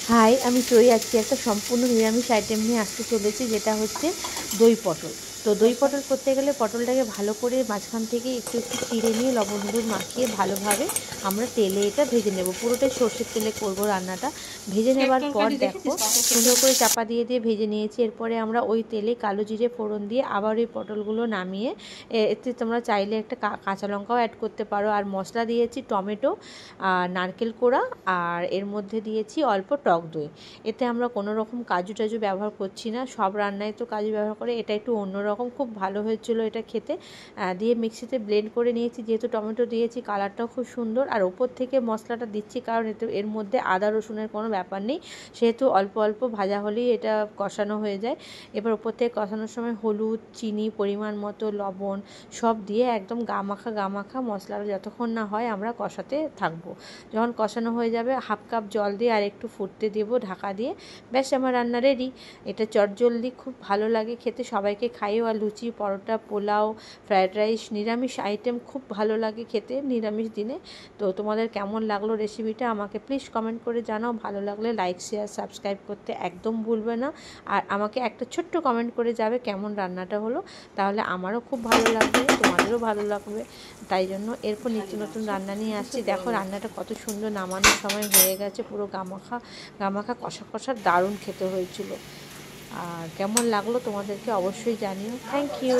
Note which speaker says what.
Speaker 1: High, আমি চই আজকে একটা সম্পূর্ণ নিরামিষ আইটেম নিয়ে আসতে চলেছি, যেটা হচ্ছে দই পটল। তো দই পটল করতে গেলে পটলটাকে ভালো করে মাঝখান থেকে একটু একটু চিড়ে নিয়ে লবণ হলুদ মাখিয়ে ভালোভাবে আমরা তেলে এটা ভেজে নেব। পুরোটাই সর্ষের তেলে করব রান্নাটা। ভেজে নেবার পর দেখো সুন্দর করে চাপা দিয়ে দিয়ে ভেজে নিয়েছি। এরপরে আমরা ওই তেলে কালো জিরে ফোড়ন দিয়ে আবার ওই পটলগুলো নামিয়ে এতে তোমরা চাইলে একটা কাঁচা লঙ্কাও অ্যাড করতে পারো। আর মশলা দিয়েছি টমেটো আর নারকেল কোড়া, আর এর মধ্যে দিয়েছি অল্প টক দই। এতে আমরা কোনো রকম কাজু টাজু ব্যবহার করছি না, সব রান্নায় তো কাজু ব্যবহার করে, এটা একটু অন্যরকম, খুব ভালো হয়েছিল এটা খেতে। দিয়ে মিক্সিতে ব্লেন্ড করে নিয়েছি, যেহেতু টমেটো দিয়েছি কালারটাও খুব সুন্দর। আর ওপর থেকে মশলাটা দিচ্ছি কারণ এর মধ্যে আদা রসুনের কোনো ব্যাপার নেই, সেহেতু অল্প অল্প ভাজা হলেই এটা কষানো হয়ে যায়। এবার ওপর থেকে কষানোর সময় হলুদ, চিনি, পরিমাণ মতো লবণ সব দিয়ে একদম গা মাখা মশলাটা যতক্ষণ না হয় আমরা কষাতে থাকবো। যখন কষানো হয়ে যাবে হাফ কাপ জল দিয়ে আর একটু ফুটতে দেবো ঢাকা দিয়ে, ব্যাস আমার রান্না রেডি। এটা চটজলদি, খুব ভালো লাগে খেতে, সবাইকে খাইও। আর লুচি, পরোটা, পোলাও, ফ্রায়েড রাইস, নিরামিষ আইটেম খুব ভালো লাগে খেতে নিরামিষ দিনে। তো তোমাদের কেমন লাগলো রেসিপিটা আমাকে প্লিজ কমেন্ট করে জানাও। ভালো লাগলে লাইক, শেয়ার, সাবস্ক্রাইব করতে একদম ভুলবে না। আর আমাকে একটা ছোট্ট কমেন্ট করে যাবে কেমন রান্নাটা হলো, তাহলে আমারও খুব ভালো লাগবে, তোমাদেরও ভালো লাগবে। তাই জন্য এরপর নিত্য নতুন রান্না নিয়ে আসছি। দেখো রান্নাটা কত সুন্দর নামানোর সময় হয়ে গেছে, পুরো গামাখা কষা কষা দারুণ খেতে হয়েছিল। আর কেমন লাগলো তোমাদেরকে অবশ্যই জানিও। Thank you.